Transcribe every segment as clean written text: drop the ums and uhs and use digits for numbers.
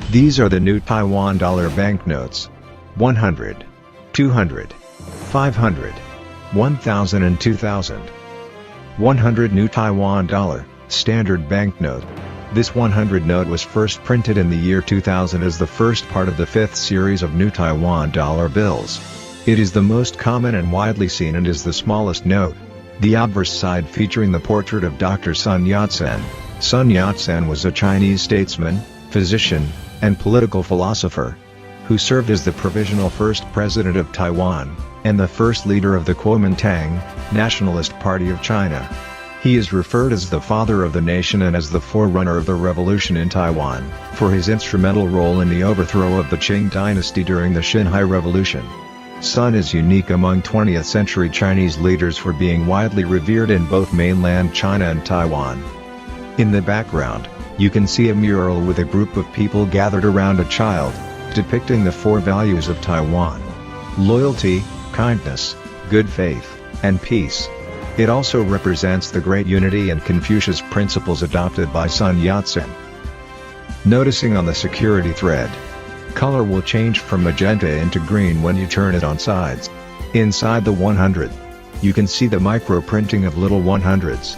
These are the new Taiwan dollar banknotes. 100, 200, 500, 1000 and 2000. 100 new Taiwan dollar, standard banknote. This 100 note was first printed in the year 2000 as the first part of the fifth series of new Taiwan dollar bills. It is the most common and widely seen and is the smallest note. The obverse side featuring the portrait of Dr. Sun Yat-sen. Sun Yat-sen was a Chinese statesman, physician, and political philosopher, who served as the provisional first president of Taiwan, and the first leader of the Kuomintang, Nationalist Party of China. He is referred as the father of the nation and as the forerunner of the revolution in Taiwan, for his instrumental role in the overthrow of the Qing dynasty during the Xinhai Revolution. Sun is unique among 20th century Chinese leaders for being widely revered in both mainland China and Taiwan. In the background, you can see a mural with a group of people gathered around a child, depicting the four values of Taiwan: loyalty, kindness, good faith, and peace. It also represents the great unity and Confucius principles adopted by Sun Yat-sen. Noticing on the security thread, color will change from magenta into green when you turn it on sides. Inside the 100, you can see the micro printing of little 100s.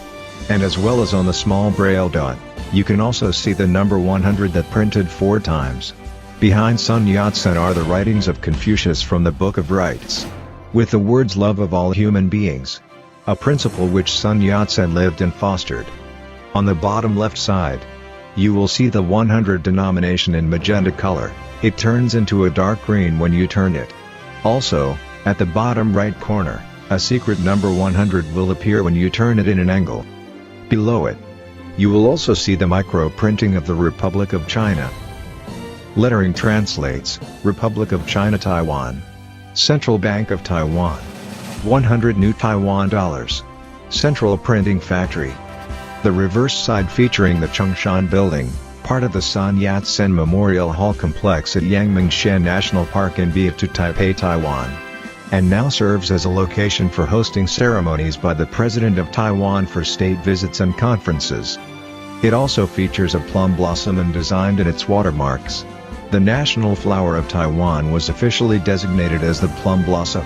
And as well as on the small braille dot, you can also see the number 100 that printed 4 times. Behind Sun Yat-sen are the writings of Confucius from the Book of Rites, with the words love of all human beings, a principle which Sun Yat-sen lived and fostered. On the bottom left side, you will see the 100 denomination in magenta color. It turns into a dark green when you turn it. Also, at the bottom right corner, a secret number 100 will appear when you turn it in an angle. Below it, you will also see the micro printing of the Republic of China. Lettering translates, Republic of China Taiwan. Central Bank of Taiwan. 100 new Taiwan dollars. Central Printing Factory. The reverse side featuring the Chung-Shan building, part of the Sun Yat-sen Memorial Hall complex at Yangmingshan National Park in Biatu, Taipei, Taiwan. And now serves as a location for hosting ceremonies by the President of Taiwan for state visits and conferences. It also features a plum blossom and designed in its watermarks. The national flower of Taiwan was officially designated as the plum blossom.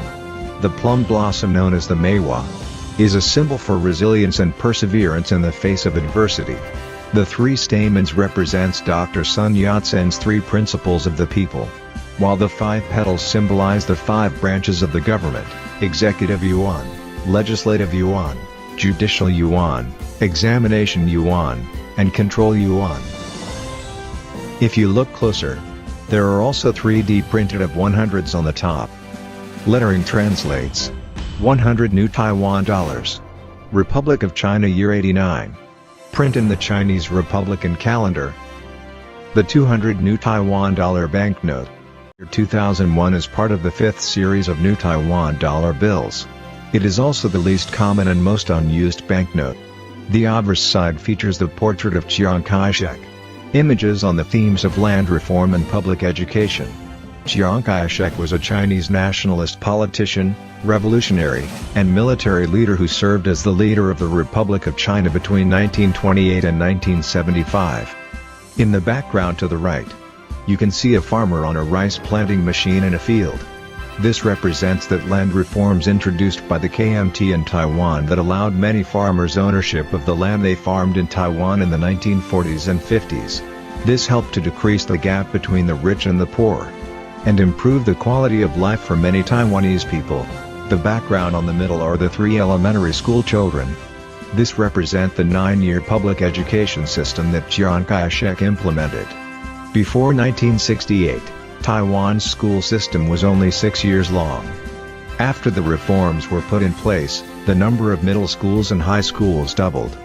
The plum blossom, known as the meiwa, is a symbol for resilience and perseverance in the face of adversity. The 3 stamens represents Dr. Sun Yat-sen's 3 principles of the people, while the 5 petals symbolize the 5 branches of the government: Executive Yuan, Legislative Yuan, Judicial Yuan, Examination Yuan, and Control Yuan. If you look closer, there are also 3D printed of 100s on the top. Lettering translates, 100 new Taiwan dollars. Republic of China year 89. Print in the Chinese Republican calendar. The 200 new Taiwan dollar banknote. Year 2001 is part of the 5th series of new Taiwan dollar bills. It is also the least common and most unused banknote. The obverse side features the portrait of Kai-shek. Images on the themes of land reform and public education. Kai-shek was a Chinese nationalist politician, revolutionary, and military leader who served as the leader of the Republic of China between 1928 and 1975. In the background to the right, you can see a farmer on a rice planting machine in a field. This represents that land reforms introduced by the KMT in Taiwan that allowed many farmers ownership of the land they farmed in Taiwan in the 1940s and 50s. This helped to decrease the gap between the rich and the poor, and improve the quality of life for many Taiwanese people. The background on the middle are the 3 elementary school children. This represent the 9-year public education system that Chiang Kai-shek implemented. Before 1968, Taiwan's school system was only 6 years long. After the reforms were put in place, the number of middle schools and high schools doubled.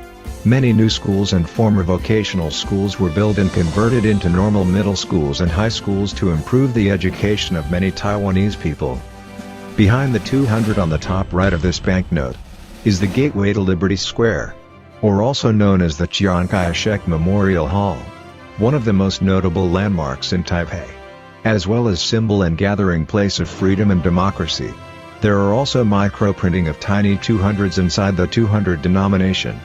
Many new schools and former vocational schools were built and converted into normal middle schools and high schools to improve the education of many Taiwanese people. Behind the 200 on the top right of this banknote is the gateway to Liberty Square, or also known as the Chiang Kai-shek Memorial Hall, one of the most notable landmarks in Taipei, as well as symbol and gathering place of freedom and democracy. There are also micro-printing of tiny 200s inside the 200 denomination.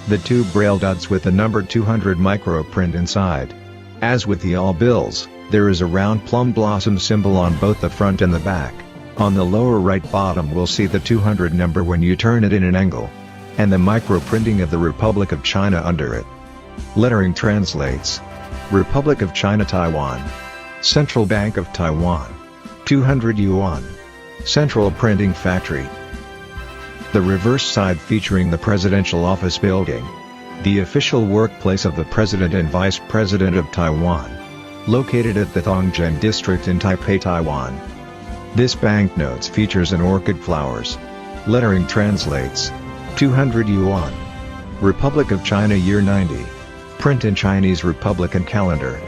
The 2 braille dots with the number 200 micro-print inside. As with the all bills, there is a round plum blossom symbol on both the front and the back. On the lower right bottom we'll see the 200 number when you turn it in an angle. And the micro printing of the Republic of China under it. Lettering translates: Republic of China Taiwan. Central Bank of Taiwan. 200 yuan. Central Printing Factory. The reverse side featuring the Presidential Office Building. The official workplace of the President and Vice President of Taiwan. Located at the Thongzhen District in Taipei, Taiwan. This banknote features an orchid flowers. Lettering translates: 200 yuan. Republic of China year 90. Print in Chinese Republican calendar.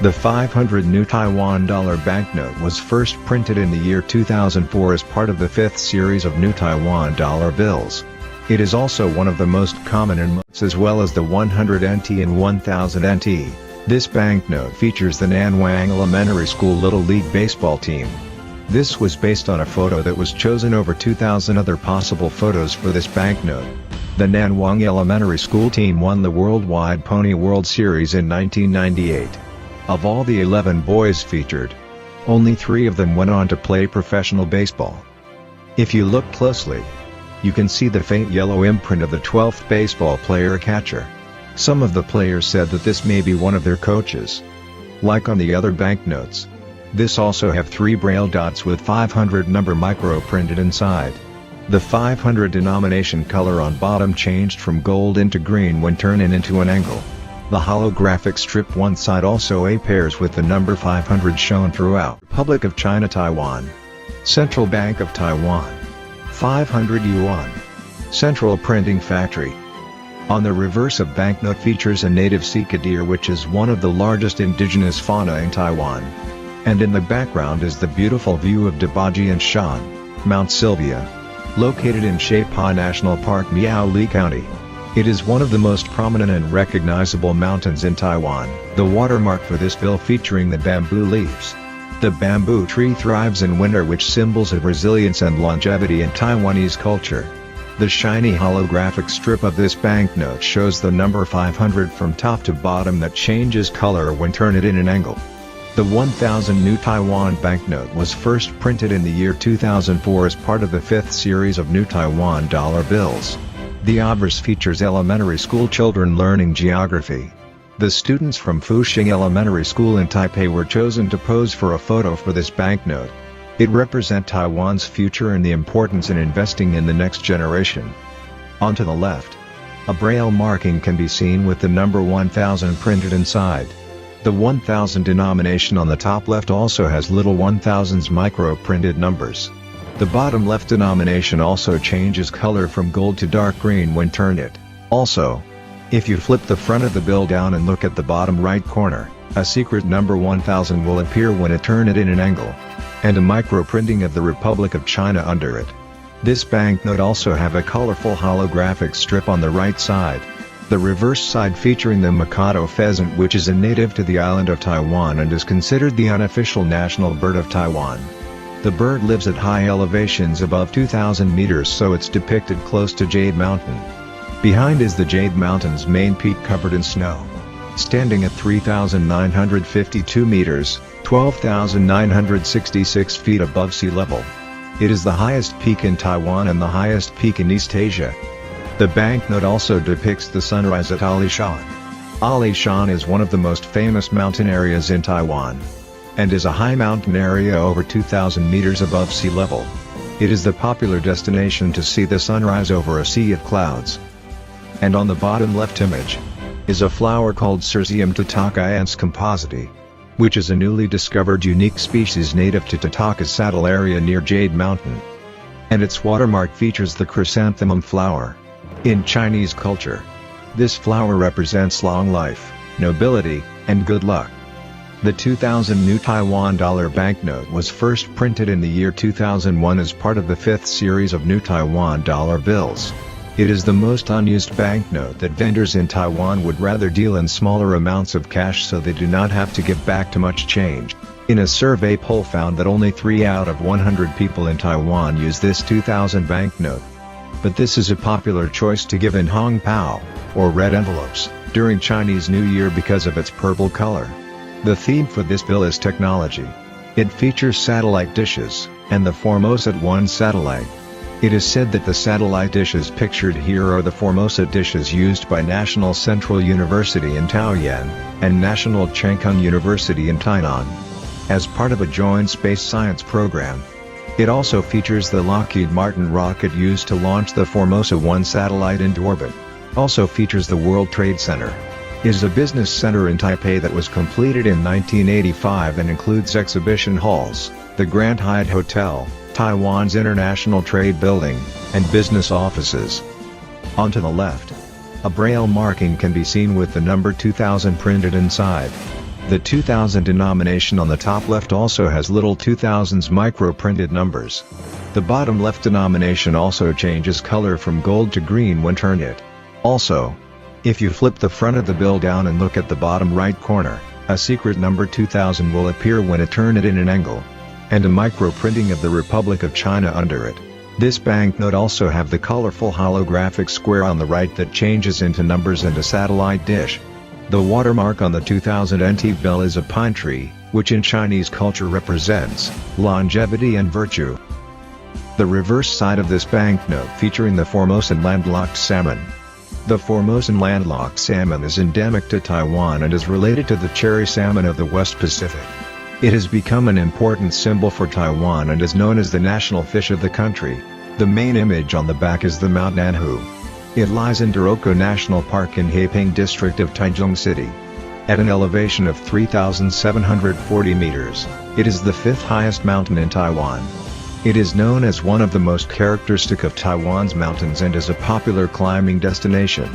The 500 new Taiwan dollar banknote was first printed in the year 2004 as part of the 5th series of new Taiwan dollar bills. It is also one of the most common in notes as well as the 100 NT and 1000 NT. This banknote features the Nanwang Elementary School Little League baseball team. This was based on a photo that was chosen over 2,000 other possible photos for this banknote. The Nanwang Elementary School team won the Worldwide Pony World Series in 1998. Of all the 11 boys featured, only 3 of them went on to play professional baseball. If you look closely, you can see the faint yellow imprint of the 12th baseball player catcher. Some of the players said that this may be one of their coaches. Like on the other banknotes, this also have 3 braille dots with 500 number micro printed inside. The 500 denomination color on bottom changed from gold into green when turned into an angle. The holographic strip one side also pairs with the number 500 shown throughout. Republic of China Taiwan. Central Bank of Taiwan. 500 yuan. Central Printing Factory. On the reverse of banknote features a native Sika deer which is one of the largest indigenous fauna in Taiwan. And in the background is the beautiful view of Dabaji and Shan, Mount Sylvia. Located in Sheipa National Park, Miaoli County. It is one of the most prominent and recognizable mountains in Taiwan. The watermark for this bill featuring the bamboo leaves. The bamboo tree thrives in winter which symbols of resilience and longevity in Taiwanese culture. The shiny holographic strip of this banknote shows the number 500 from top to bottom that changes color when turned in an angle. The 1000 new Taiwan banknote was first printed in the year 2004 as part of the 5th series of new Taiwan dollar bills. The obverse features elementary school children learning geography. The students from Fuxing Elementary School in Taipei were chosen to pose for a photo for this banknote. It represents Taiwan's future and the importance in investing in the next generation. On to the left, a braille marking can be seen with the number 1000 printed inside. The 1000 denomination on the top left also has little 1000's micro-printed numbers. The bottom left denomination also changes color from gold to dark green when turned it. Also, if you flip the front of the bill down and look at the bottom right corner, a secret number 1000 will appear when it turned it in an angle. And a micro-printing of the Republic of China under it. This banknote also have a colorful holographic strip on the right side. The reverse side featuring the Mikado pheasant which is a native to the island of Taiwan and is considered the unofficial national bird of Taiwan. The bird lives at high elevations above 2,000 meters so it's depicted close to Jade Mountain. Behind is the Jade Mountain's main peak covered in snow. Standing at 3,952 meters, 12,966 feet above sea level. It is the highest peak in Taiwan and the highest peak in East Asia. The banknote also depicts the sunrise at Alishan. Alishan is one of the most famous mountain areas in Taiwan. And is a high mountain area over 2,000 meters above sea level. It is the popular destination to see the sunrise over a sea of clouds. And on the bottom left image, is a flower called Cirsium tatakaense compositae, which is a newly discovered unique species native to Tataka's saddle area near Jade Mountain. And its watermark features the chrysanthemum flower. In Chinese culture, this flower represents long life, nobility, and good luck. The 2000 new Taiwan dollar banknote was first printed in the year 2001 as part of the 5th series of new Taiwan dollar bills. It is the most unused banknote that vendors in Taiwan would rather deal in smaller amounts of cash so they do not have to give back too much change. In a survey poll found that only 3 out of 100 people in Taiwan use this 2000 banknote. But this is a popular choice to give in Hong Pao, or red envelopes, during Chinese New Year because of its purple color. The theme for this bill is technology. It features satellite dishes, and the Formosa 1 satellite. It is said that the satellite dishes pictured here are the Formosa dishes used by National Central University in Taoyuan, and National Chengkung University in Tainan, as part of a joint space science program. It also features the Lockheed Martin rocket used to launch the Formosa 1 satellite into orbit. Also features the World Trade Center. It is a business center in Taipei that was completed in 1985 and includes exhibition halls, the Grand Hyatt Hotel, Taiwan's International Trade Building, and business offices. On to the left, a braille marking can be seen with the number 2000 printed inside. The 2000 denomination on the top left also has little 2000s micro-printed numbers. The bottom left denomination also changes color from gold to green when turned it. Also, if you flip the front of the bill down and look at the bottom right corner, a secret number 2000 will appear when it turn it in an angle, and a micro-printing of the Republic of China under it. This banknote also have the colorful holographic square on the right that changes into numbers and a satellite dish. The watermark on the 2000 NT bill is a pine tree, which in Chinese culture represents longevity and virtue. The reverse side of this banknote featuring the Formosan landlocked salmon. The Formosan landlocked salmon is endemic to Taiwan and is related to the cherry salmon of the West Pacific. It has become an important symbol for Taiwan and is known as the national fish of the country. The main image on the back is the Mount Nanhu. It lies in Doroko National Park in Haiping district of Taichung City. At an elevation of 3,740 meters, it is the fifth highest mountain in Taiwan. It is known as one of the most characteristic of Taiwan's mountains and is a popular climbing destination.